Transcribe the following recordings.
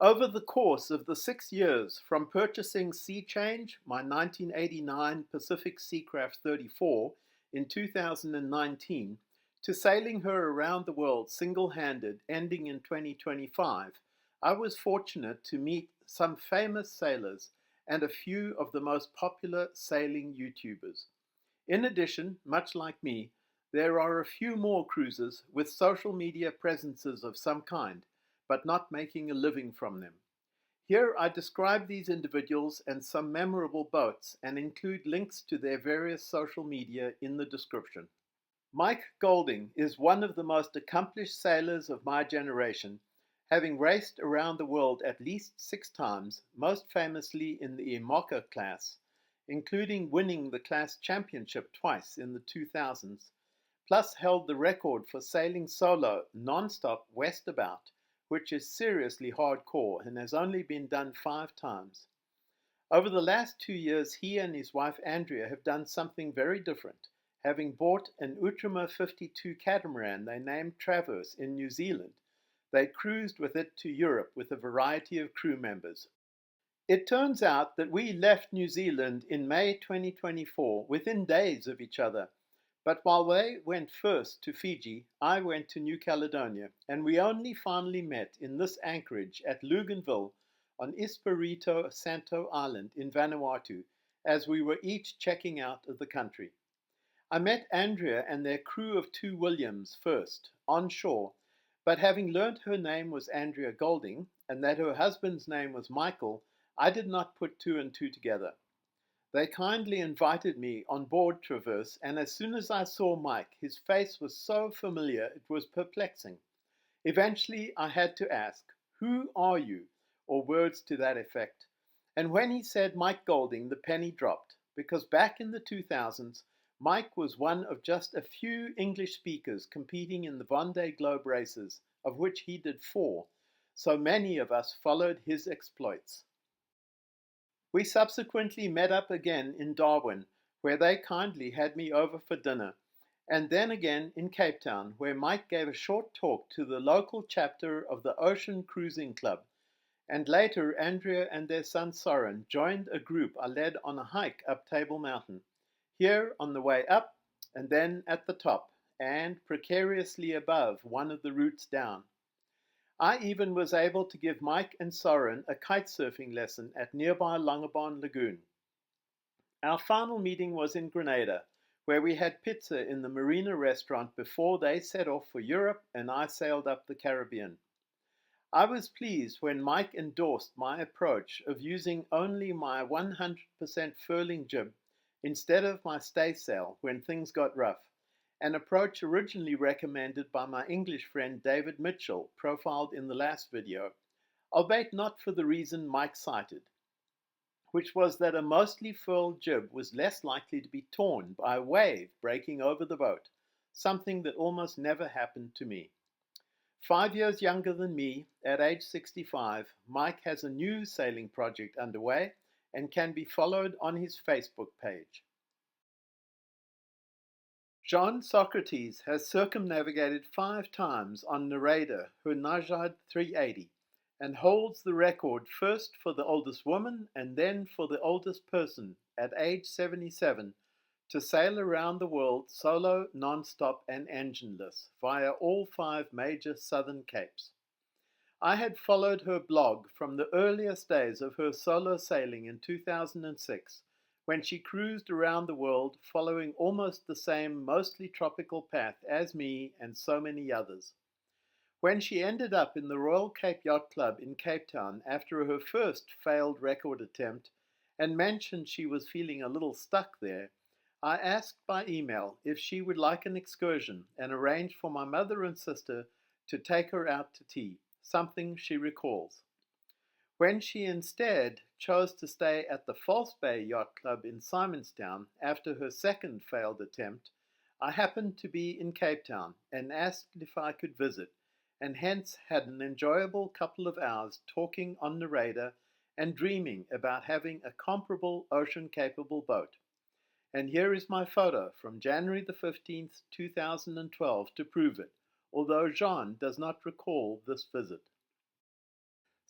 Over the course of the 6 years from purchasing Sea Change, my 1989 Pacific Seacraft 34, in 2019, to sailing her around the world single-handed, ending in 2025, I was fortunate to meet some famous sailors and a few of the most popular sailing YouTubers. In addition, much like me, there are a few more cruisers with social media presences of some kind, but not making a living from them. Here I describe these individuals and some memorable boats and include links to their various social media in the description. Mike Golding is one of the most accomplished sailors of my generation, having raced around the world at least 6 times, most famously in the IMOCA class, including winning the class championship twice in the 2000s, plus held the record for sailing solo non-stop westabout, which is seriously hardcore and has only been done 5 times. Over the last 2 years, he and his wife Andrea have done something very different, having bought an Outremer 52 catamaran they named Traverse in New Zealand. They cruised with it to Europe with a variety of crew members. It turns out that we left New Zealand in May 2024 within days of each other. But while they went first to Fiji, I went to New Caledonia, and we only finally met in this anchorage at Luganville on Espirito Santo Island in Vanuatu, as we were each checking out of the country. I met Andrea and their crew of 2 Williams first, on shore, but having learnt her name was Andrea Golding, and that her husband's name was Michael, I did not put 2 and 2 together. They kindly invited me on board Traverse, and as soon as I saw Mike, his face was so familiar it was perplexing. Eventually I had to ask, "Who are you?" or words to that effect. And when he said Mike Golding, the penny dropped, because back in the 2000s, Mike was one of just a few English speakers competing in the Vendée Globe races, of which he did 4, so many of us followed his exploits. We subsequently met up again in Darwin, where they kindly had me over for dinner, and then again in Cape Town, where Mike gave a short talk to the local chapter of the Ocean Cruising Club, and later Andrea and their son Soren joined a group I led on a hike up Table Mountain, here on the way up, and then at the top, and precariously above one of the routes down. I even was able to give Mike and Soren a kitesurfing lesson at nearby Longabon Lagoon. Our final meeting was in Grenada, where we had pizza in the Marina restaurant before they set off for Europe and I sailed up the Caribbean. I was pleased when Mike endorsed my approach of using only my 100% furling jib instead of my staysail when things got rough, an approach originally recommended by my English friend David Mitchell, profiled in the last video, albeit not for the reason Mike cited, which was that a mostly furled jib was less likely to be torn by a wave breaking over the boat, something that almost never happened to me. 5 years younger than me, at age 65, Mike has a new sailing project underway and can be followed on his Facebook page. Jeanne Socrates has circumnavigated 5 times on Narada, her Najad 380, and holds the record first for the oldest woman and then for the oldest person at age 77 to sail around the world solo, non-stop and engineless via all 5 major southern capes. I had followed her blog from the earliest days of her solo sailing in 2006, when she cruised around the world following almost the same mostly tropical path as me and so many others. When she ended up in the Royal Cape Yacht Club in Cape Town after her first failed record attempt and mentioned she was feeling a little stuck there, I asked by email if she would like an excursion and arranged for my mother and sister to take her out to tea, something she recalls. When she instead chose to stay at the False Bay Yacht Club in Simonstown after her second failed attempt, I happened to be in Cape Town and asked if I could visit, and hence had an enjoyable couple of hours talking on Narada and dreaming about having a comparable ocean-capable boat. And here is my photo from January the 15th, 2012 to prove it, although Jeanne does not recall this visit.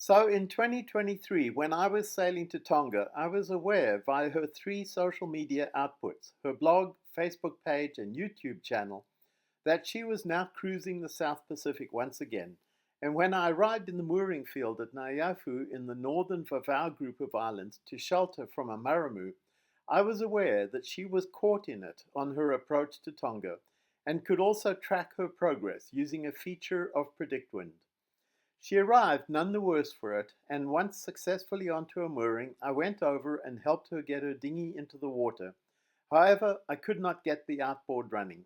So in 2023, when I was sailing to Tonga, I was aware via her 3 social media outputs, her blog, Facebook page, and YouTube channel, that she was now cruising the South Pacific once again. And when I arrived in the mooring field at Naiafu in the northern Vavau group of islands to shelter from a maramu, I was aware that she was caught in it on her approach to Tonga and could also track her progress using a feature of PredictWind. She arrived none the worse for it, and once successfully onto a mooring, I went over and helped her get her dinghy into the water. However, I could not get the outboard running.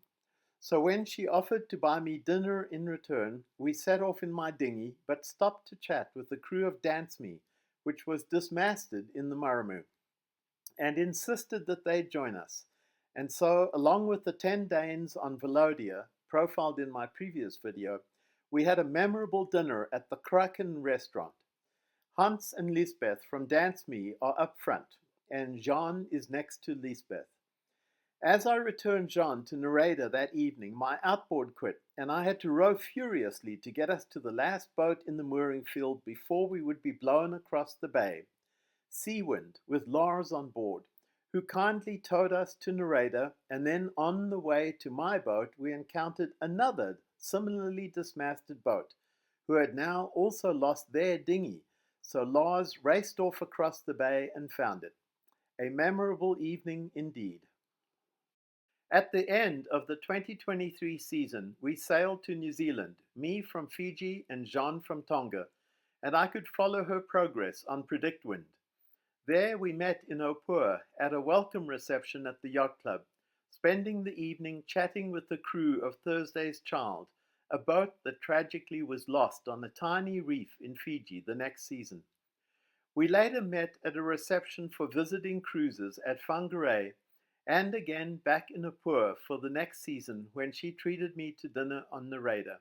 So when she offered to buy me dinner in return, we set off in my dinghy, but stopped to chat with the crew of Dance Me, which was dismasted in the Maramu, and insisted that they join us. And so, along with the 10 Danes on Velodia, profiled in my previous video, we had a memorable dinner at the Kraken restaurant. Hans and Lisbeth from Dance Me are up front, and Jeanne is next to Lisbeth. As I returned Jeanne to Nareda that evening, my outboard quit, and I had to row furiously to get us to the last boat in the mooring field before we would be blown across the bay. Seawind, with Lars on board, who kindly towed us to Nareda, and then on the way to my boat we encountered another similarly dismasted boat, who had now also lost their dinghy, so Lars raced off across the bay and found it. A memorable evening indeed. At the end of the 2023 season, we sailed to New Zealand, me from Fiji and Jeanne from Tonga, and I could follow her progress on PredictWind. There we met in Opua at a welcome reception at the yacht club, spending the evening chatting with the crew of Thursday's Child, a boat that tragically was lost on a tiny reef in Fiji the next season. We later met at a reception for visiting cruisers at Whangarei, and again back in Opua for the next season when she treated me to dinner on Nareda.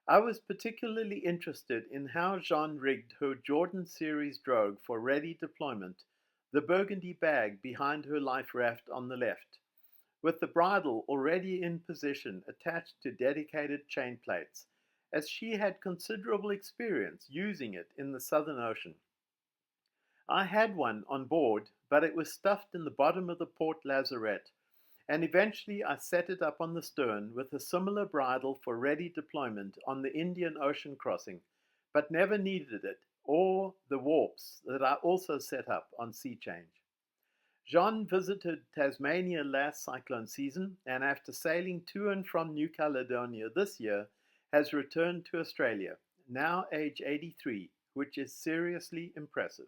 I was particularly interested in how Jeanne rigged her Jordan series drogue for ready deployment, the burgundy bag behind her life raft on the left, with the bridle already in position attached to dedicated chain plates, as she had considerable experience using it in the Southern Ocean. I had one on board, but it was stuffed in the bottom of the port lazarette, and eventually I set it up on the stern with a similar bridle for ready deployment on the Indian Ocean crossing, but never needed it, or the warps that I also set up on Sea Change. Jeanne visited Tasmania last cyclone season, and after sailing to and from New Caledonia this year, has returned to Australia, now age 83, which is seriously impressive.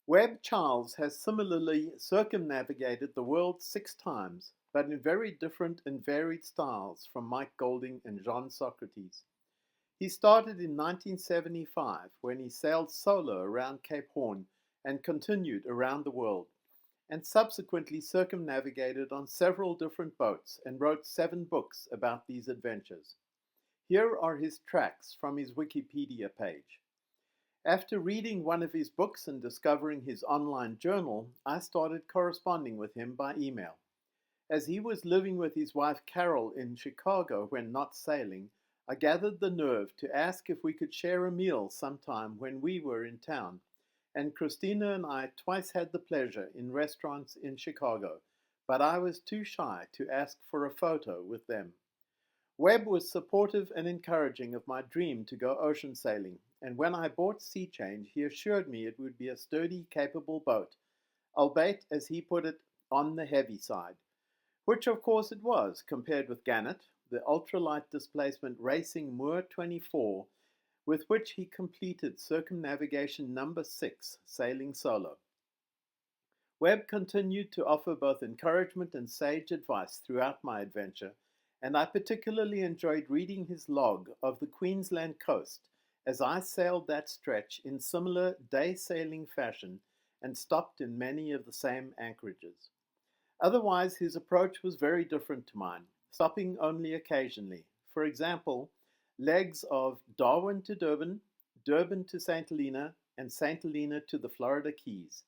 Webb Chiles has similarly circumnavigated the world 6 times, but in very different and varied styles from Mike Golding and Jeanne Socrates. He started in 1975 when he sailed solo around Cape Horn and continued around the world, and subsequently circumnavigated on several different boats and wrote 7 books about these adventures. Here are his tracks from his Wikipedia page. After reading one of his books and discovering his online journal, I started corresponding with him by email. As he was living with his wife Carol in Chicago when not sailing, I gathered the nerve to ask if we could share a meal sometime when we were in town, and Christina and I twice had the pleasure in restaurants in Chicago, but I was too shy to ask for a photo with them. Webb was supportive and encouraging of my dream to go ocean sailing, and when I bought Sea Change, he assured me it would be a sturdy, capable boat, albeit, as he put it, on the heavy side, which of course it was compared with Gannet, the ultralight displacement racing Moor 24, with which he completed circumnavigation number 6, sailing solo. Webb continued to offer both encouragement and sage advice throughout my adventure, and I particularly enjoyed reading his log of the Queensland coast as I sailed that stretch in similar day-sailing fashion and stopped in many of the same anchorages. Otherwise, his approach was very different to mine, stopping only occasionally. For example, legs of Darwin to Durban, Durban to St. Helena, and St. Helena to the Florida Keys,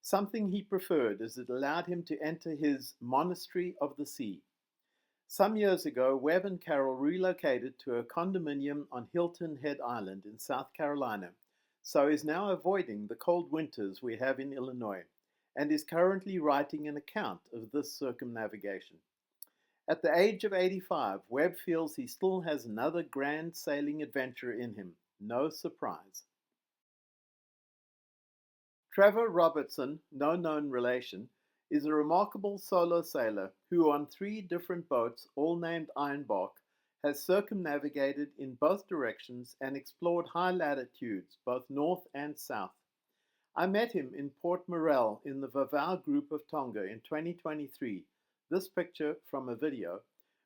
something he preferred as it allowed him to enter his monastery of the sea. Some years ago, Webb and Carol relocated to a condominium on Hilton Head Island in South Carolina, so is now avoiding the cold winters we have in Illinois, and is currently writing an account of this circumnavigation. At the age of 85, Webb feels he still has another grand sailing adventure in him. No surprise. Trevor Robertson, no known relation, is a remarkable solo sailor who, on 3 different boats, all named Ironbark, has circumnavigated in both directions and explored high latitudes, both north and south. I met him in Port Morel in the Vavau group of Tonga in 2023, this picture from a video,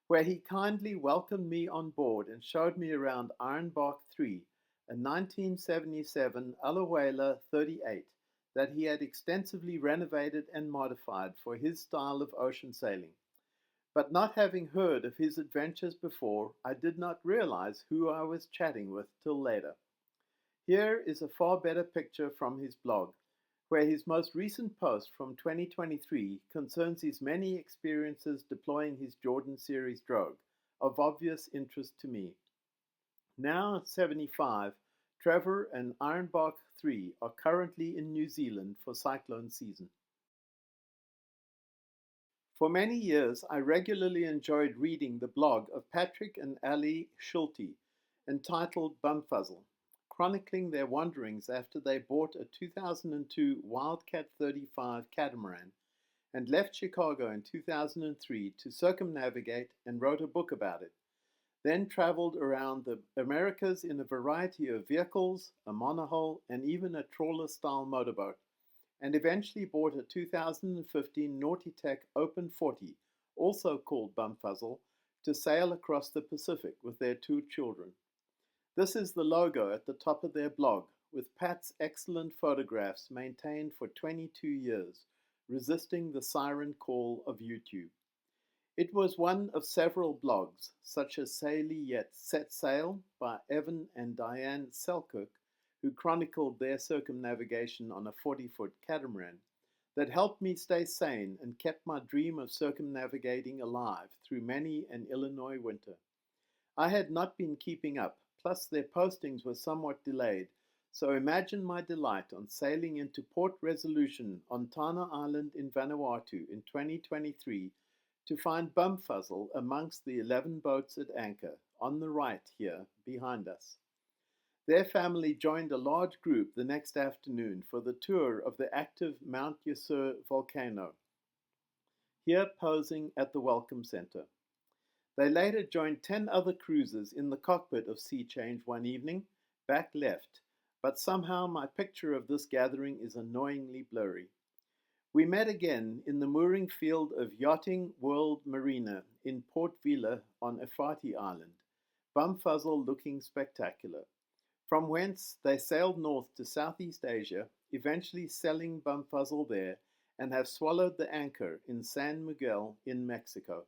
where he kindly welcomed me on board and showed me around Ironbark 3, a 1977 Alajuela 38, that he had extensively renovated and modified for his style of ocean sailing. But not having heard of his adventures before, I did not realize who I was chatting with till later. Here is a far better picture from his blog, where his most recent post from 2023 concerns his many experiences deploying his Jordan Series drogue, of obvious interest to me. Now 75, Trevor and Ironbark 3 are currently in New Zealand for cyclone season. For many years, I regularly enjoyed reading the blog of Patrick and Ali Schulte, entitled Bumfuzzle, chronicling their wanderings after they bought a 2002 Wildcat 35 catamaran and left Chicago in 2003 to circumnavigate and wrote a book about it. Then traveled around the Americas in a variety of vehicles, a monohull, and even a trawler-style motorboat, and eventually bought a 2015 Naughty-Tech Open 40, also called Bumfuzzle, to sail across the Pacific with their 2 children. This is the logo at the top of their blog, with Pat's excellent photographs maintained for 22 years, resisting the siren call of YouTube. It was one of several blogs, such as Saily Yet Set Sail by Evan and Diane Selkirk, who chronicled their circumnavigation on a 40-foot catamaran, that helped me stay sane and kept my dream of circumnavigating alive through many an Illinois winter. I had not been keeping up, plus their postings were somewhat delayed, so imagine my delight on sailing into Port Resolution on Tana Island in Vanuatu in 2023 to find Bumfuzzle amongst the 11 boats at anchor, on the right here, behind us. Their family joined a large group the next afternoon for the tour of the active Mount Yasur volcano, here posing at the Welcome Center. They later joined 10 other cruisers in the cockpit of Sea Change one evening, back left, but somehow my picture of this gathering is annoyingly blurry. We met again in the mooring field of Yachting World Marina in Port Vila on Efati Island, Bumfuzzle looking spectacular, from whence they sailed north to Southeast Asia, eventually selling Bumfuzzle there, and have swallowed the anchor in San Miguel in Mexico.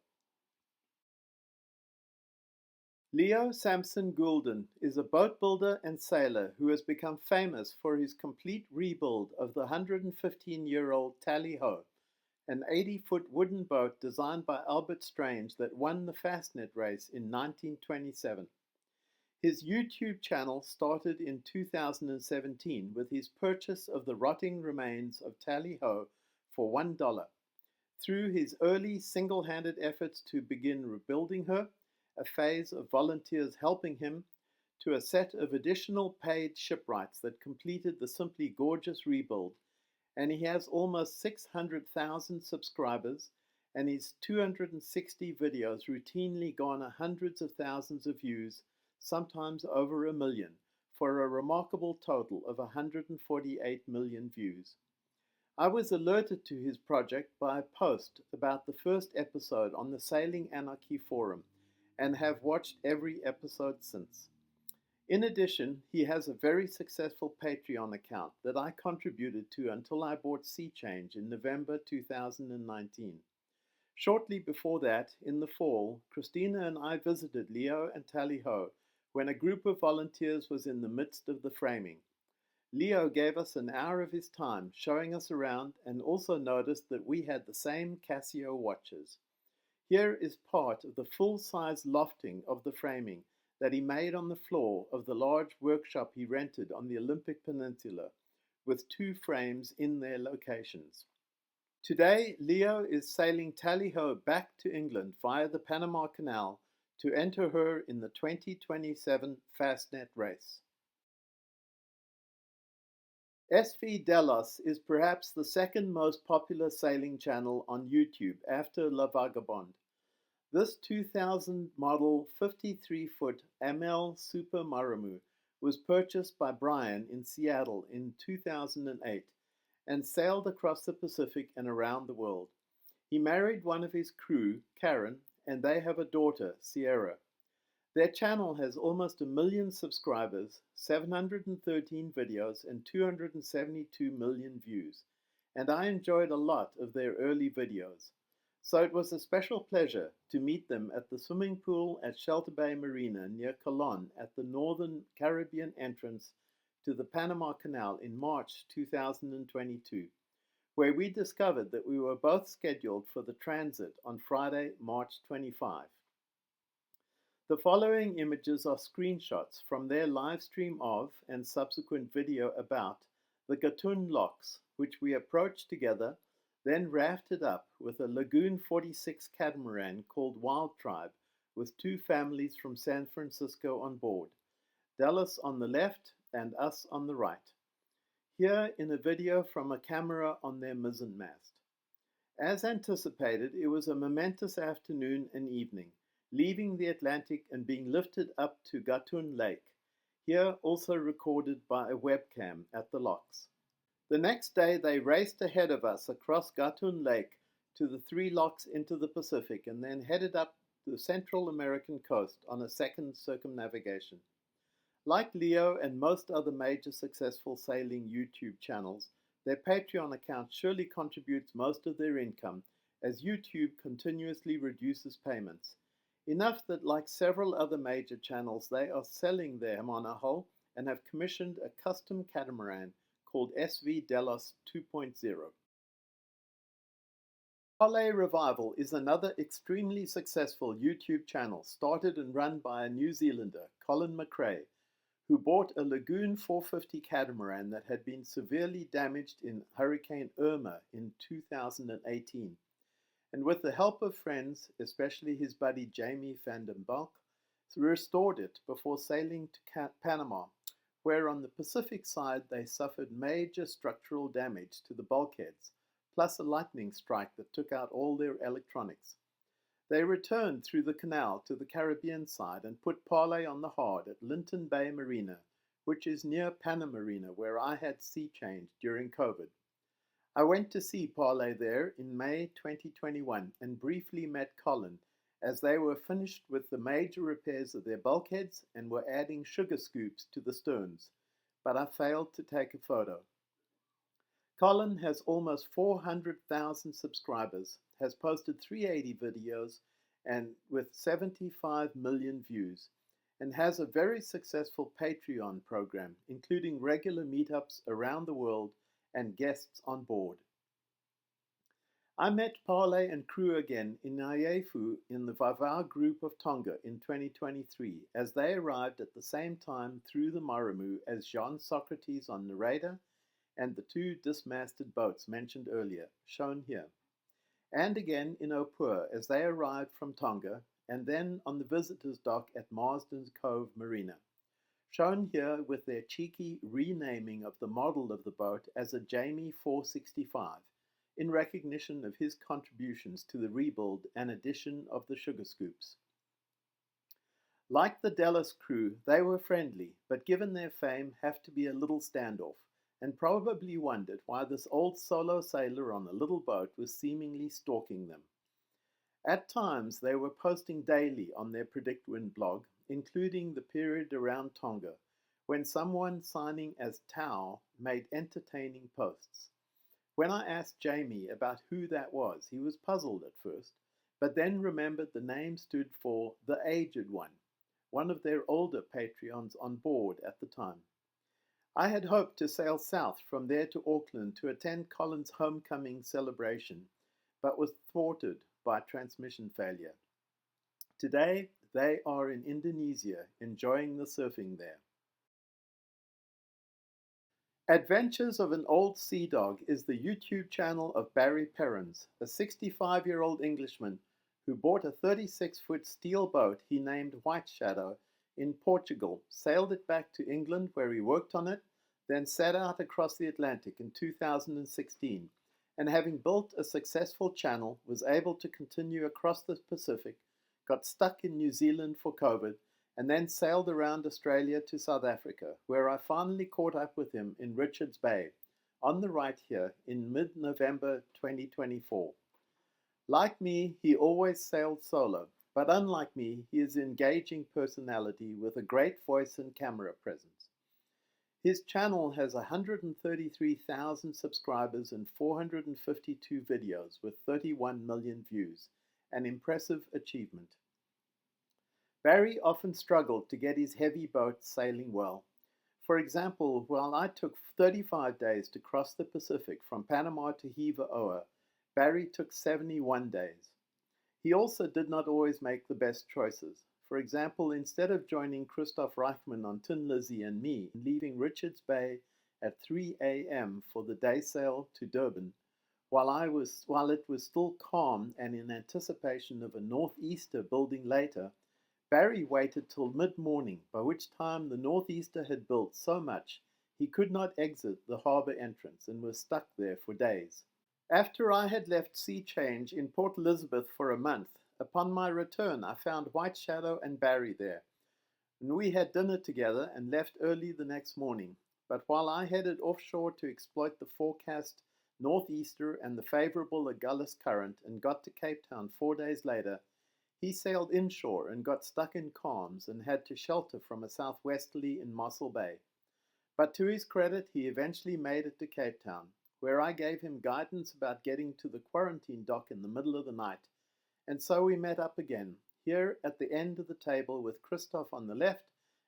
Leo Sampson Goulden is a boat builder and sailor who has become famous for his complete rebuild of the 115-year-old Tally-Ho, an 80-foot wooden boat designed by Albert Strange that won the Fastnet race in 1927. His YouTube channel started in 2017 with his purchase of the rotting remains of Tally-Ho for $1. Through his early single-handed efforts to begin rebuilding her, a phase of volunteers helping him, to a set of additional paid shipwrights that completed the simply gorgeous rebuild, and he has almost 600,000 subscribers, and his 260 videos routinely garner hundreds of thousands of views, sometimes over 1 million, for a remarkable total of 148 million views. I was alerted to his project by a post about the first episode on the Sailing Anarchy forum, and have watched every episode since. In addition, he has a very successful Patreon account that I contributed to until I bought Sea Change in November 2019. Shortly before that, in the fall, Christina and I visited Leo and Tally-Ho when a group of volunteers was in the midst of the framing. Leo gave us an hour of his time, showing us around, and also noticed that we had the same Casio watches. Here is part of the full-size lofting of the framing that he made on the floor of the large workshop he rented on the Olympic Peninsula, with 2 frames in their locations. Today, Leo is sailing tally-ho back to England via the Panama Canal to enter her in the 2027 Fastnet race. SV Delos is perhaps the second most popular sailing channel on YouTube after La Vagabonde. This 2000 model 53-foot ML Super Maramu was purchased by Brian in Seattle in 2008 and sailed across the Pacific and around the world. He married one of his crew, Karen, and they have a daughter, Sierra. Their channel has almost 1 million subscribers, 713 videos, and 272 million views, and I enjoyed a lot of their early videos. So it was a special pleasure to meet them at the swimming pool at Shelter Bay Marina near Colón at the northern Caribbean entrance to the Panama Canal in March 2022, where we discovered that we were both scheduled for the transit on Friday, March 25. The following images are screenshots from their live stream of and subsequent video about the Gatun locks, which we approached together, then rafted up with a Lagoon 46 catamaran called Wild Tribe with 2 families from San Francisco on board, Delos on the left and us on the right. Here in a video from a camera on their mizzenmast. As anticipated, it was a momentous afternoon and evening, leaving the Atlantic and being lifted up to Gatun Lake, here also recorded by a webcam at the locks. The next day they raced ahead of us across Gatun Lake to the 3 locks into the Pacific and then headed up the Central American coast on a second circumnavigation. Like Leo and most other major successful sailing YouTube channels, their Patreon account surely contributes most of their income as YouTube continuously reduces payments. Enough that, like several other major channels, they are selling their monohull and have commissioned a custom catamaran called SV Delos 2.0. Parlay Revival is another extremely successful YouTube channel started and run by a New Zealander, Colin McRae, who bought a Lagoon 450 catamaran that had been severely damaged in Hurricane Irma in 2018. And with the help of friends, especially his buddy Jamie van den Balk, restored it before sailing to Panama, where on the Pacific side they suffered major structural damage to the bulkheads, plus a lightning strike that took out all their electronics. They returned through the canal to the Caribbean side and put Parlay on the hard at Linton Bay Marina, which is near Panamarina, where I had sea change during COVID. I went to see Parlay there in May 2021 and briefly met Colin as they were finished with the major repairs of their bulkheads and were adding sugar scoops to the sterns, but I failed to take a photo. Colin has almost 400,000 subscribers, has posted 380 videos and with 75 million views, and has a very successful Patreon program, including regular meetups around the world and guests on board. I met Parlay and crew again in Nyafu in the Vavau group of Tonga in 2023 as they arrived at the same time through the Maramu as Jeanne Socrates on narrator and the 2 dismasted boats mentioned earlier, shown here. And again in Opua as they arrived from Tonga and then on the visitors' dock at Marsden's Cove Marina, shown here with their cheeky renaming of the model of the boat as a Jamie 465, in recognition of his contributions to the rebuild and addition of the sugar scoops. Like the Delos crew, they were friendly, but given their fame, have to be a little standoff, and probably wondered why this old solo sailor on a little boat was seemingly stalking them. At times, they were posting daily on their Predict Win blog, including the period around Tonga, when someone signing as Tau made entertaining posts. When I asked Jamie about who that was, he was puzzled at first, but then remembered the name stood for the Aged one of their older Patreons on board at the time. I had hoped to sail south from there to Auckland to attend Colin's homecoming celebration, but was thwarted by transmission failure. Today, they are in Indonesia, enjoying the surfing there. Adventures of an Old Sea Dog is the YouTube channel of Barry Perrins, a 65-year-old Englishman who bought a 36-foot steel boat he named White Shadow in Portugal, sailed it back to England where he worked on it, then set out across the Atlantic in 2016, and having built a successful channel, was able to continue across the Pacific, got stuck in New Zealand for COVID, and then sailed around Australia to South Africa, where I finally caught up with him in Richards Bay, on the right here, in mid-November 2024. Like me, he always sailed solo, but unlike me, he is an engaging personality with a great voice and camera presence. His channel has 133,000 subscribers and 452 videos with 31 million views, an impressive achievement. Barry often struggled to get his heavy boat sailing well. For example, while I took 35 days to cross the Pacific from Panama to Hiva Oa, Barry took 71 days. He also did not always make the best choices. For example, instead of joining Christoph Reichmann on Tin Lizzie and me, leaving Richards Bay at 3 a.m. for the day sail to Durban, while it was still calm and in anticipation of a northeaster building later, Barry waited till mid-morning, by which time the northeaster had built so much he could not exit the harbour entrance and was stuck there for days. After I had left Sea Change in Port Elizabeth for a month, upon my return I found White Shadow and Barry there, and we had dinner together and left early the next morning. But while I headed offshore to exploit the forecast northeaster and the favourable Agulhas current and got to Cape Town 4 days later, he sailed inshore and got stuck in calms and had to shelter from a southwesterly in Mossel Bay. But to his credit, he eventually made it to Cape Town, where I gave him guidance about getting to the quarantine dock in the middle of the night. And so we met up again, here at the end of the table with Christoph on the left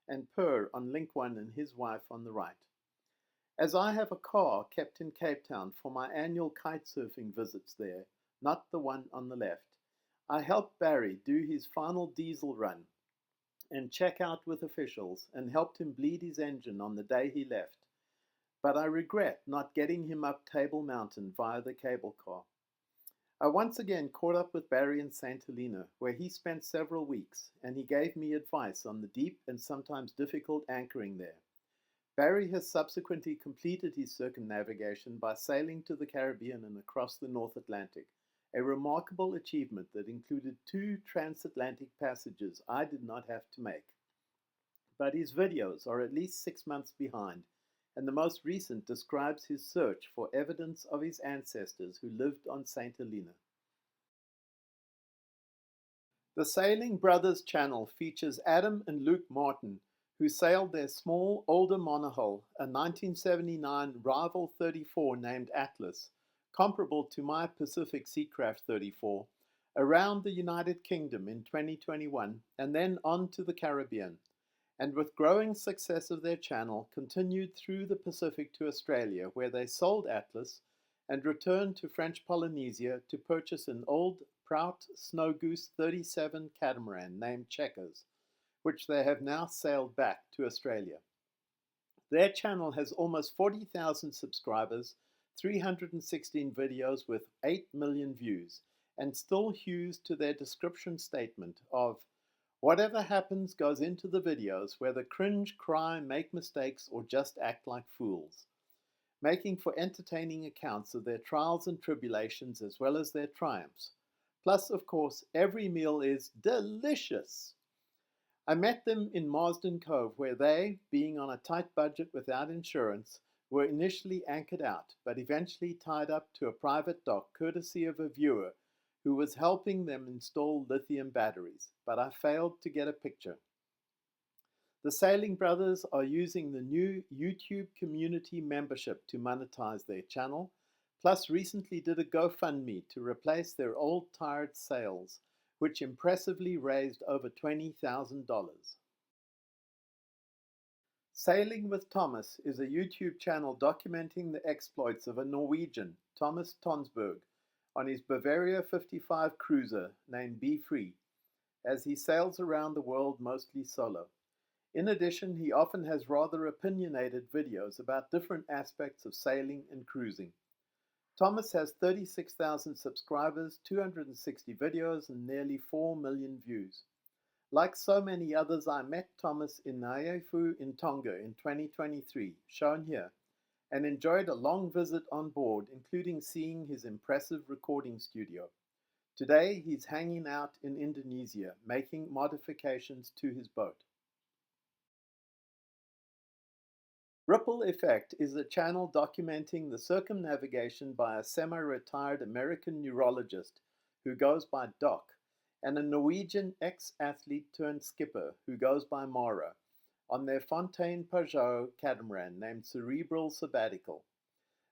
and Per on link 1 and his wife on the right. As I have a car kept in Cape Town for my annual kitesurfing visits there, not the one on the left, I helped Barry do his final diesel run and check out with officials and helped him bleed his engine on the day he left. But I regret not getting him up Table Mountain via the cable car. I once again caught up with Barry in St. Helena, where he spent several weeks, and he gave me advice on the deep and sometimes difficult anchoring there. Barry has subsequently completed his circumnavigation by sailing to the Caribbean and across the North Atlantic, a remarkable achievement that included 2 transatlantic passages I did not have to make. But his videos are at least 6 months behind, and the most recent describes his search for evidence of his ancestors who lived on St. Helena. The Sailing Brothers channel features Adam and Luke Martin, who sailed their small, older monohull, a 1979 Rival 34 named Atlas, comparable to my Pacific Seacraft 34, around the United Kingdom in 2021 and then on to the Caribbean, and with growing success of their channel continued through the Pacific to Australia, where they sold Atlas and returned to French Polynesia to purchase an old Prout Snow Goose 37 catamaran named Checkers, which they have now sailed back to Australia. Their channel has almost 40,000 subscribers, 316 videos with 8 million views, and still hews to their description statement of whatever happens goes into the videos, whether cringe, cry, make mistakes, or just act like fools, making for entertaining accounts of their trials and tribulations as well as their triumphs. Plus, of course, every meal is delicious. I met them in Marsden Cove, where they, being on a tight budget without insurance, were initially anchored out, but eventually tied up to a private dock courtesy of a viewer who was helping them install lithium batteries, but I failed to get a picture. The Sailing Brothers are using the new YouTube community membership to monetize their channel, plus recently did a GoFundMe to replace their old tired sails, which impressively raised over $20,000. Sailing with Thomas is a YouTube channel documenting the exploits of a Norwegian, Thomas Tonsberg, on his Bavaria 55 cruiser named Be Free, as he sails around the world mostly solo. In addition, he often has rather opinionated videos about different aspects of sailing and cruising. Thomas has 36,000 subscribers, 260 videos, and nearly 4 million views. Like so many others, I met Thomas in Naefu in Tonga in 2023, shown here, and enjoyed a long visit on board, including seeing his impressive recording studio. Today, he's hanging out in Indonesia, making modifications to his boat. Ripple Effect is a channel documenting the circumnavigation by a semi-retired American neurologist who goes by Doc, and a Norwegian ex-athlete turned skipper who goes by Mara, on their Fontaine Pajot catamaran named Cerebral Sabbatical.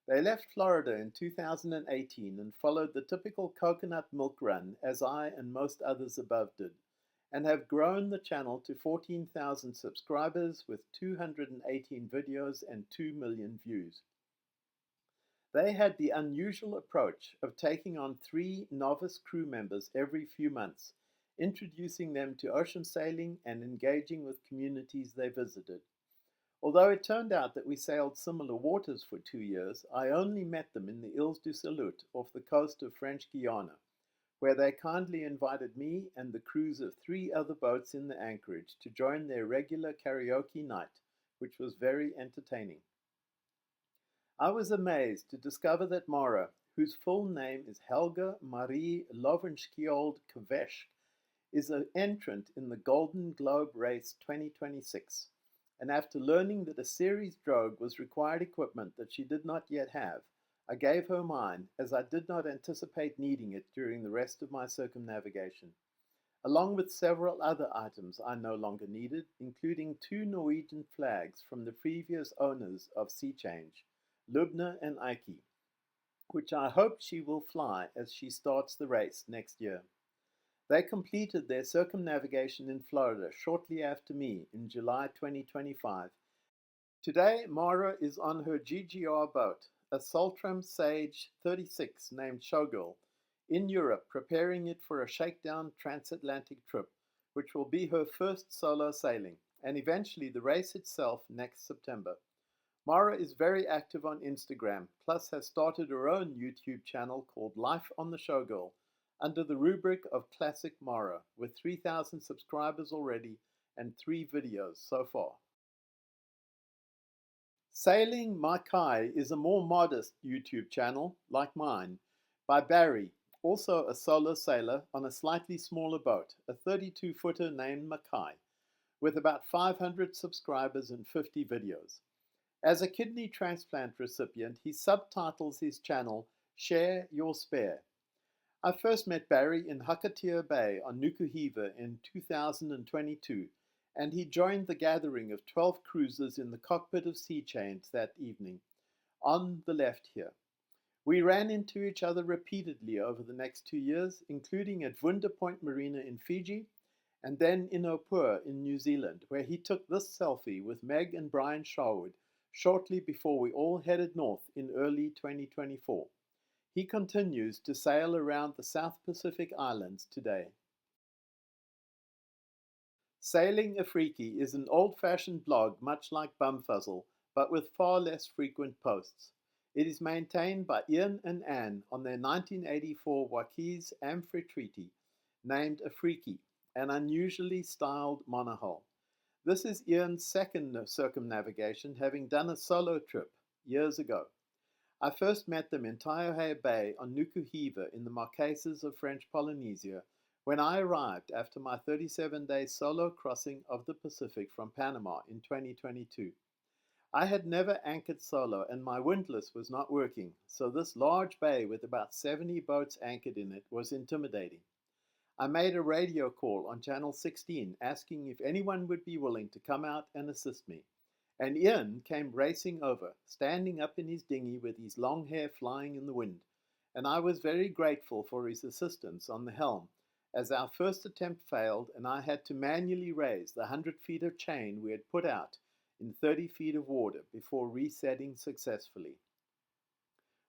They left Florida in 2018 and followed the typical coconut milk run, as I and most others above did, and have grown the channel to 14,000 subscribers with 218 videos and 2 million views. They had the unusual approach of taking on 3 novice crew members every few months, introducing them to ocean sailing and engaging with communities they visited. Although it turned out that we sailed similar waters for 2 years, I only met them in the Îles du Salut off the coast of French Guiana, where they kindly invited me and the crews of 3 other boats in the anchorage to join their regular karaoke night, which was very entertaining. I was amazed to discover that Mara, whose full name is Helga Marie Lovenskiold Kvesch, is an entrant in the Golden Globe Race 2026, and after learning that a series drogue was required equipment that she did not yet have, I gave her mine, as I did not anticipate needing it during the rest of my circumnavigation, along with several other items I no longer needed, including 2 Norwegian flags from the previous owners of Sea Change, Lubna and Eike, which I hope she will fly as she starts the race next year. They completed their circumnavigation in Florida shortly after me in July 2025. Today, Mara is on her GGR boat, a Saltram Sage 36 named Showgirl, in Europe, preparing it for a shakedown transatlantic trip, which will be her first solo sailing, and eventually the race itself next September. Mara is very active on Instagram, plus has started her own YouTube channel called Life on the Showgirl, under the rubric of ClassicMara, with 3,000 subscribers already and 3 videos so far. Sailing Makai is a more modest YouTube channel, like mine, by Barry, also a solo sailor on a slightly smaller boat, a 32-footer named Makai, with about 500 subscribers and 50 videos. As a kidney transplant recipient, he subtitles his channel Share Your Spare. I first met Barry in Hakatia Bay on Nukuhiva in 2022, and he joined the gathering of 12 cruisers in the cockpit of Sea Change that evening, on the left here. We ran into each other repeatedly over the next 2 years, including at Vunda Point Marina in Fiji, and then in Opur in New Zealand, where he took this selfie with Meg and Brian Sharwood shortly before we all headed north in early 2024. He continues to sail around the South Pacific Islands today. Sailing Afriki is an old-fashioned blog much like Bumfuzzle, but with far less frequent posts. It is maintained by Ian and Anne on their 1984 Waikese Amphoe Treaty, named Afriki, an unusually styled monohull. This is Ian's second circumnavigation, having done a solo trip years ago. I first met them in Taiohae Bay on Nukuhiva in the Marquesas of French Polynesia when I arrived after my 37-day solo crossing of the Pacific from Panama in 2022. I had never anchored solo and my windlass was not working, so this large bay with about 70 boats anchored in it was intimidating. I made a radio call on Channel 16 asking if anyone would be willing to come out and assist me. And Ian came racing over, standing up in his dinghy with his long hair flying in the wind, and I was very grateful for his assistance on the helm, as our first attempt failed and I had to manually raise the 100 feet of chain we had put out in 30 feet of water before resetting successfully.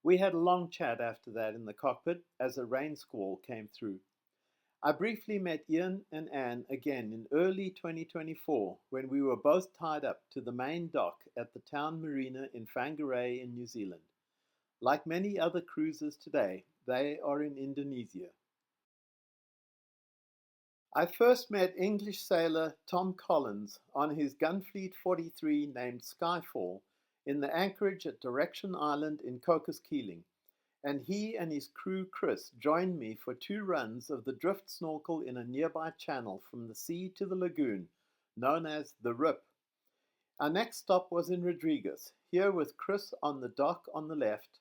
We had a long chat after that in the cockpit as a rain squall came through. I briefly met Ian and Anne again in early 2024 when we were both tied up to the main dock at the town marina in Whangarei in New Zealand. Like many other cruisers today, they are in Indonesia. I first met English sailor Tom Collins on his Gunfleet 43 named Skyfall in the anchorage at Direction Island in Cocos Keeling, and he and his crew Chris joined me for 2 runs of the drift snorkel in a nearby channel from the sea to the lagoon, known as the Rip. Our next stop was in Rodrigues, here with Chris on the dock on the left,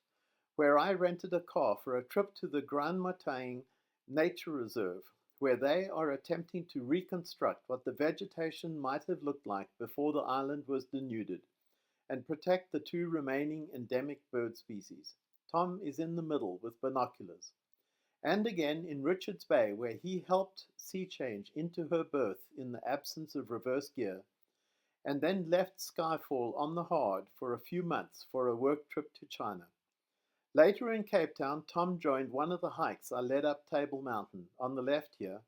where I rented a car for a trip to the Gran Motaing Nature Reserve, where they are attempting to reconstruct what the vegetation might have looked like before the island was denuded, and protect the 2 remaining endemic bird species. Tom is in the middle with binoculars. And again in Richards Bay, where he helped Sea Change into her berth in the absence of reverse gear, and then left Skyfall on the hard for a few months for a work trip to China. Later in Cape Town, Tom joined one of the hikes I led up Table Mountain, on the left here,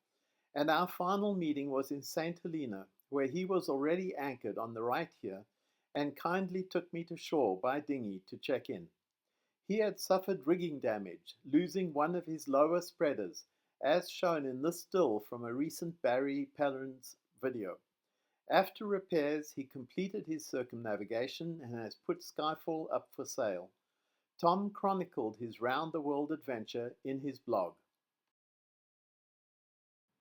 and our final meeting was in St. Helena, where he was already anchored on the right here, and kindly took me to shore by dinghy to check in. He had suffered rigging damage, losing one of his lower spreaders, as shown in this still from a recent Barry Perrins video. After repairs, he completed his circumnavigation and has put Skyfall up for sale. Tom chronicled his round-the-world adventure in his blog.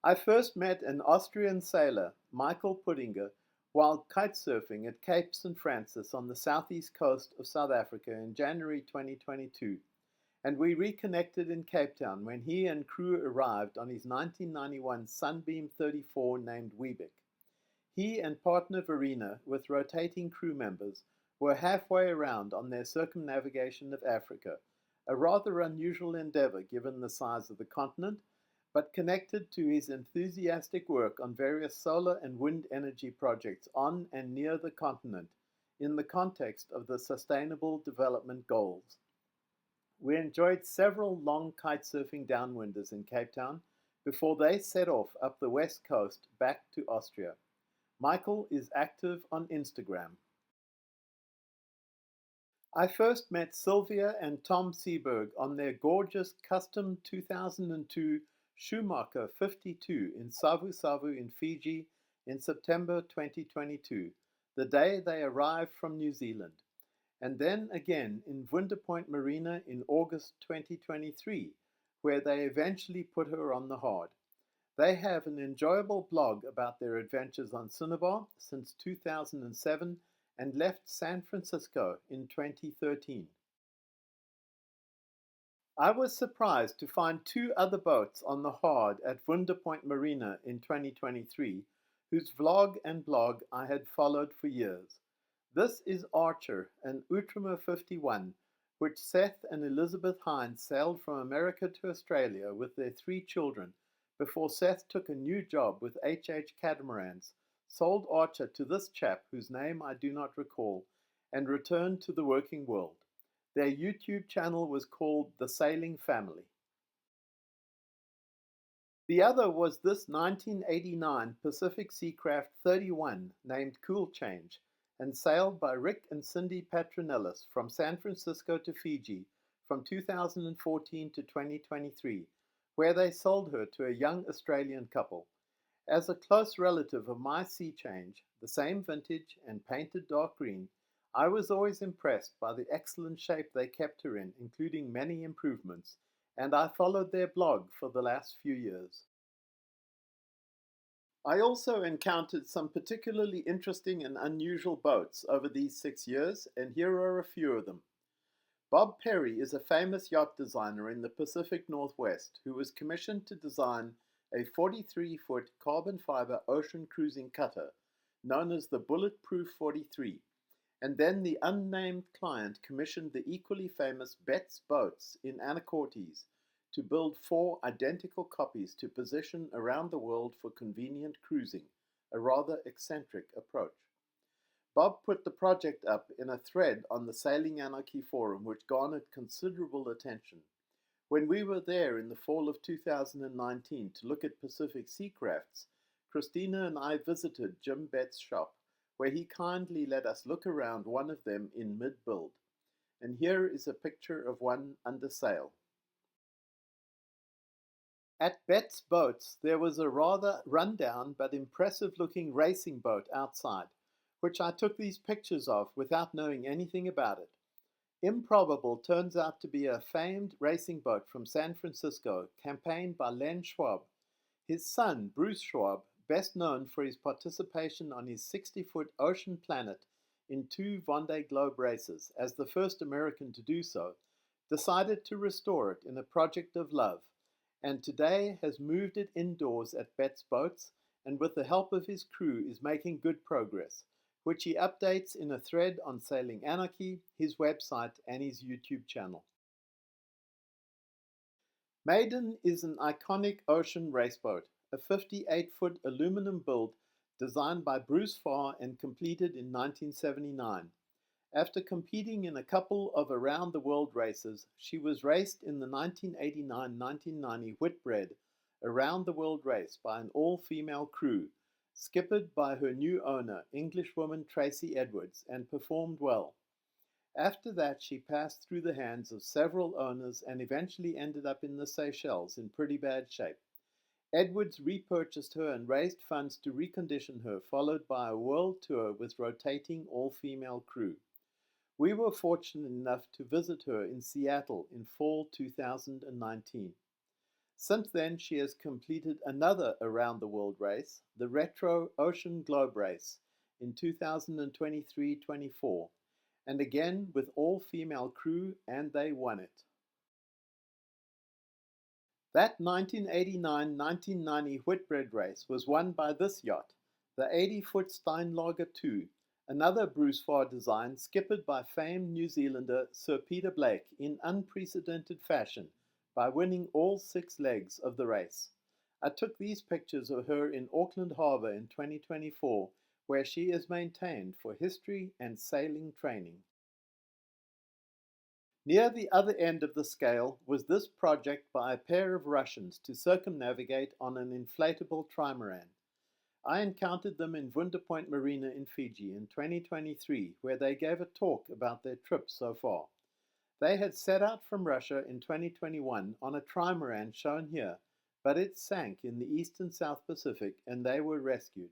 I first met an Austrian sailor, Michael Pudinger, while kitesurfing at Cape St. Francis on the southeast coast of South Africa in January 2022, and we reconnected in Cape Town when he and crew arrived on his 1991 Sunbeam 34 named Webik. He and partner Verena, with rotating crew members, were halfway around on their circumnavigation of Africa, a rather unusual endeavor given the size of the continent, but connected to his enthusiastic work on various solar and wind energy projects on and near the continent in the context of the Sustainable Development Goals. We enjoyed several long kitesurfing downwinders in Cape Town before they set off up the west coast back to Austria. Michael is active on Instagram. I first met Sylvia and Tom Seberg on their gorgeous custom 2002 Schumacher 52 in Savu Savu in Fiji in September 2022, the day they arrived from New Zealand, and then again in Wunderpoint Marina in August 2023, where they eventually put her on the hard. They have an enjoyable blog about their adventures on Cinnabar since 2007 and left San Francisco in 2013. I was surprised to find 2 other boats on the hard at Wunderpoint Marina in 2023, whose vlog and blog I had followed for years. This is Archer, an Outremer 51, which Seth and Elizabeth Hines sailed from America to Australia with their 3 children before Seth took a new job with HH Catamarans, sold Archer to this chap whose name I do not recall, and returned to the working world. Their YouTube channel was called The Sailing Family. The other was this 1989 Pacific Seacraft 31 named Cool Change, and sailed by Rick and Cindy Patronellis from San Francisco to Fiji from 2014 to 2023, where they sold her to a young Australian couple. As a close relative of my Sea Change, the same vintage and painted dark green, I was always impressed by the excellent shape they kept her in, including many improvements, and I followed their blog for the last few years. I also encountered some particularly interesting and unusual boats over these 6 years, and here are a few of them. Bob Perry is a famous yacht designer in the Pacific Northwest who was commissioned to design a 43-foot carbon fiber ocean cruising cutter known as the Bulletproof 43, and then the unnamed client commissioned the equally famous Betts boats in Anacortes to build 4 identical copies to position around the world for convenient cruising, a rather eccentric approach. Bob put the project up in a thread on the Sailing Anarchy forum, which garnered considerable attention. When we were there in the fall of 2019 to look at Pacific Sea crafts, Christina and I visited Jim Bett's shop, where he kindly let us look around one of them in mid-build. And here is a picture of one under sail. At Bett's Boats, there was a rather rundown but impressive-looking racing boat outside, which I took these pictures of without knowing anything about it. Improbable turns out to be a famed racing boat from San Francisco, campaigned by Len Schwab. His son, Bruce Schwab, best known for his participation on his 60-foot Ocean Planet in 2 Vendée Globe races, as the first American to do so, decided to restore it in a project of love, and today has moved it indoors at Bett's Boats, and with the help of his crew is making good progress, which he updates in a thread on Sailing Anarchy, his website, and his YouTube channel. Maiden is an iconic ocean raceboat, a 58-foot aluminum build designed by Bruce Farr and completed in 1979. After competing in a couple of around-the-world races, she was raced in the 1989-1990 Whitbread around-the-world race by an all-female crew, skippered by her new owner, Englishwoman Tracy Edwards, and performed well. After that, she passed through the hands of several owners and eventually ended up in the Seychelles in pretty bad shape. Edwards repurchased her and raised funds to recondition her, followed by a world tour with rotating all-female crew. We were fortunate enough to visit her in Seattle in fall 2019. Since then, she has completed another around-the-world race, the Retro Ocean Globe Race, in 2023-24, and again with all-female crew, and they won it. That 1989-1990 Whitbread race was won by this yacht, the 80-foot Steinlager II, another Bruce Farr design skippered by famed New Zealander Sir Peter Blake in unprecedented fashion by winning all 6 legs of the race. I took these pictures of her in Auckland Harbour in 2024, where she is maintained for history and sailing training. Near the other end of the scale was this project by a pair of Russians to circumnavigate on an inflatable trimaran. I encountered them in Wunderpoint Marina in Fiji in 2023, where they gave a talk about their trip so far. They had set out from Russia in 2021 on a trimaran shown here, but it sank in the East and South Pacific and they were rescued.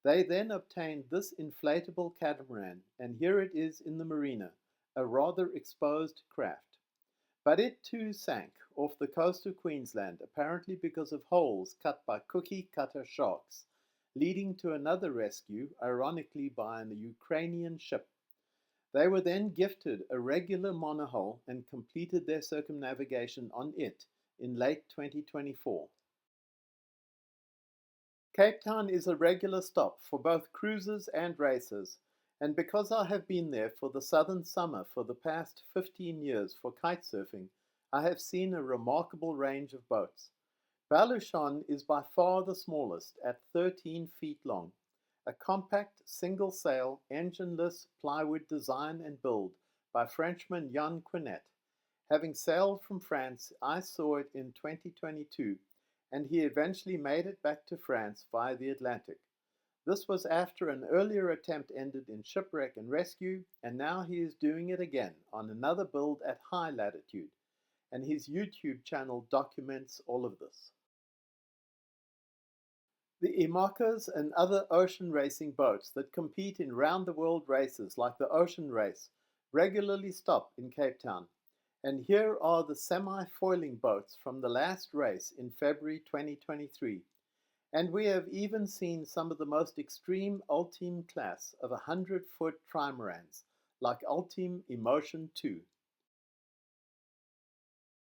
They then obtained this inflatable catamaran, and here it is in the marina, a rather exposed craft. But it too sank off the coast of Queensland, apparently because of holes cut by cookie cutter sharks, leading to another rescue, ironically by a Ukrainian ship. They were then gifted a regular monohull and completed their circumnavigation on it in late 2024. Cape Town is a regular stop for both cruisers and racers, and because I have been there for the southern summer for the past 15 years for kitesurfing, I have seen a remarkable range of boats. Baluchon is by far the smallest, at 13 feet long, a compact, single-sail, engineless plywood design and build by Frenchman Yann Quinet. Having sailed from France, I saw it in 2022, and he eventually made it back to France via the Atlantic. This was after an earlier attempt ended in shipwreck and rescue, and now he is doing it again on another build at high latitude, and his YouTube channel documents all of this. The Imakas and other ocean racing boats that compete in round-the-world races like the Ocean Race regularly stop in Cape Town, and here are the semi-foiling boats from the last race in February 2023. And we have even seen some of the most extreme Ultime class of 100-foot trimarans, like Ultime Emotion 2.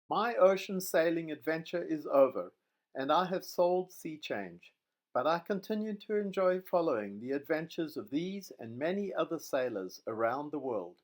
My ocean sailing adventure is over, and I have sold Sea Change, but I continue to enjoy following the adventures of these and many other sailors around the world.